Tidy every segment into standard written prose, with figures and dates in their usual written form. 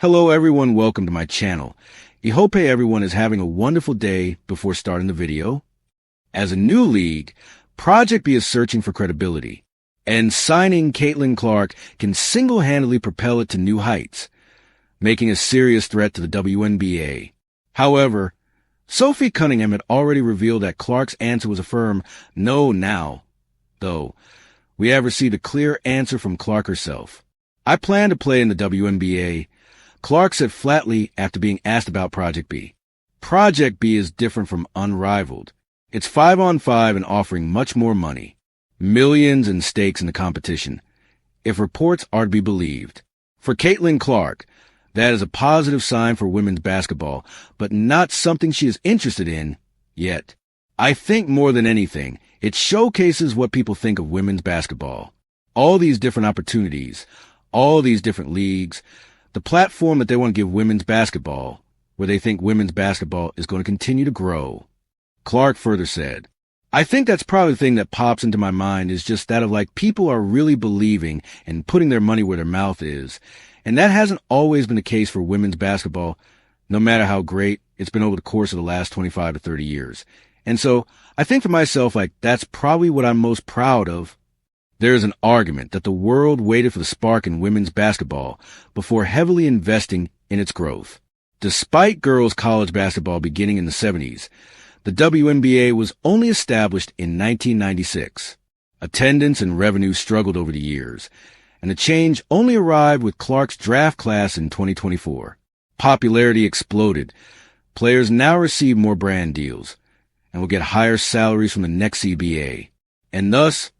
Hello everyone, welcome to my channel. I hope everyone is having a wonderful day before starting the video. As a new league, Project B is searching for credibility, and signing Caitlin Clark can single-handedly propel it to new heights, making a serious threat to the WNBA. However, Sophie Cunningham had already revealed that Clark's answer was a firm no now, though we have received a clear answer from Clark herself. I plan to play in the WNBA. Clark said flatly after being asked about Project B. Project B is different from Unrivaled. It's 5-on-5 and offering much more money. Millions in stakes in the competition, if reports are to be believed. For Caitlin Clark, that is a positive sign for women's basketball, but not something she is interested in yet. I think more than anything, it showcases what people think of women's basketball. All these different opportunities, all these different leagues, the platform that they want to give women's basketball, where they think women's basketball is going to continue to grow. Clark further said, I think that's probably the thing that pops into my mind is just that of like people are really believing and putting their money where their mouth is. And that hasn't always been the case for women's basketball, no matter how great it's been over the course of the last 25 to 30 years. And so I think for myself, like that's probably what I'm most proud of. There is an argument that the world waited for the spark in women's basketball before heavily investing in its growth. Despite girls' college basketball beginning in the 70s, the WNBA was only established in 1996. Attendance and revenue struggled over the years, and the change only arrived with Clark's draft class in 2024. Popularity exploded. Players now receive more brand deals and will get higher salaries from the next CBA, and thus,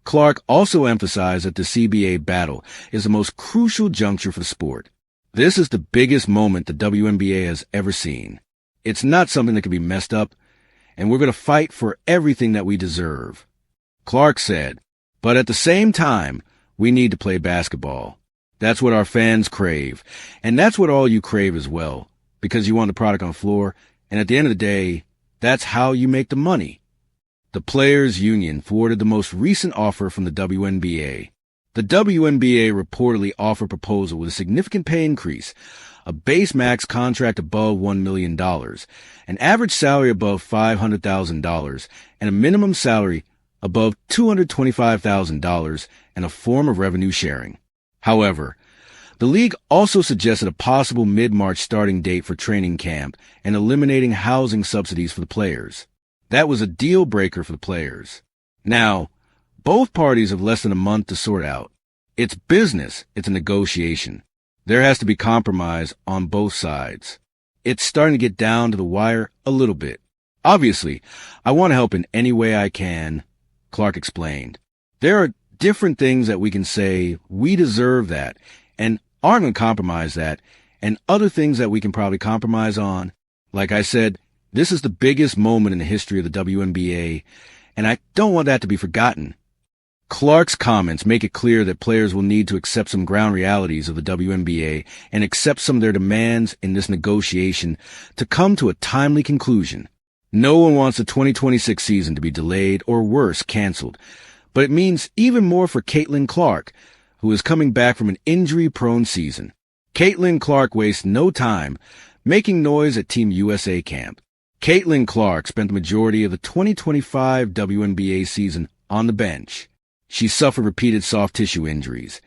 Clark also emphasized that the CBA battle is the most crucial juncture for the sport. This is the biggest moment the WNBA has ever seen. It's not something that can be messed up, and we're going to fight for everything that we deserve. Clark said, but at the same time, we need to play basketball. That's what our fans crave, and that's what all you crave as well, because you want the product on the floor, and at the end of the day, that's how you make the money. The Players Union forwarded the most recent offer from the WNBA. The WNBA reportedly offered a proposal with a significant pay increase, a base max contract above $1 million, an average salary above $500,000, and a minimum salary above $225,000, and a form of revenue sharing. However, the league also suggested a possible mid-March starting date for training camp and eliminating housing subsidies for the players. That was a deal breaker for the players. Now, both parties have less than a month to sort out. It's business. It's a negotiation. There has to be compromise on both sides. It's starting to get down to the wire a little bit. Obviously, I want to help in any way I can, Clark explained. There are different things that we can say we deserve that and aren't going to compromise that, and other things that we can probably compromise on. Like I said, this is the biggest moment in the history of the WNBA, and I don't want that to be forgotten. Clark's comments make it clear that players will need to accept some ground realities of the WNBA and accept some of their demands in this negotiation to come to a timely conclusion. No one wants the 2026 season to be delayed or worse, canceled, but it means even more for Caitlin Clark, who is coming back from an injury-prone season. Caitlin Clark wastes no time making noise at Team USA camp. Caitlin Clark spent the majority of the 2025 WNBA season on the bench. She suffered repeated soft tissue injuries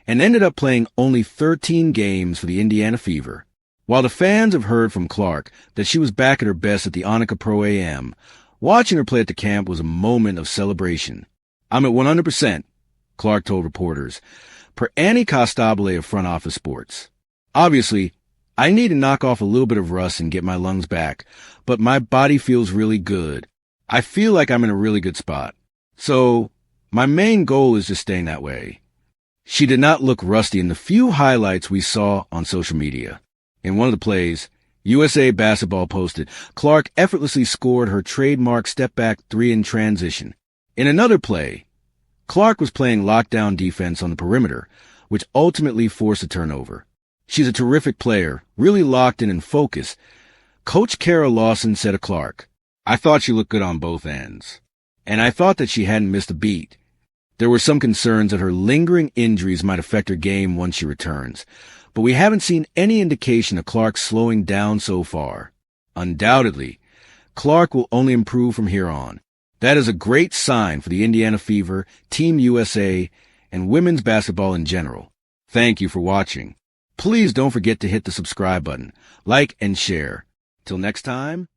and ended up playing only 13 games for the Indiana Fever. While the fans have heard from Clark that she was back at her best at the Onica Pro AM, watching her play at the camp was a moment of celebration. I'm at 100%, Clark told reporters, per Annie Costabile of Front Office Sports. Obviously, I need to knock off a little bit of rust and get my lungs back, but my body feels really good. I feel like I'm in a really good spot. So, my main goal is just staying that way. She did not look rusty in the few highlights we saw on social media. In one of the plays, USA Basketball posted, Clark effortlessly scored her trademark step-back three in transition. In another play, Clark was playing lockdown defense on the perimeter, which ultimately forced a turnover. She's a terrific player, really locked in and focused. Coach Kara Lawson said of Clark, I thought she looked good on both ends, and I thought that she hadn't missed a beat. There were some concerns that her lingering injuries might affect her game once she returns, but we haven't seen any indication of Clark slowing down so far. Undoubtedly, Clark will only improve from here on. That is a great sign for the Indiana Fever, Team USA, and women's basketball in general. Thank you for watching. Please don't forget to hit the subscribe button, like, and share. Till next time.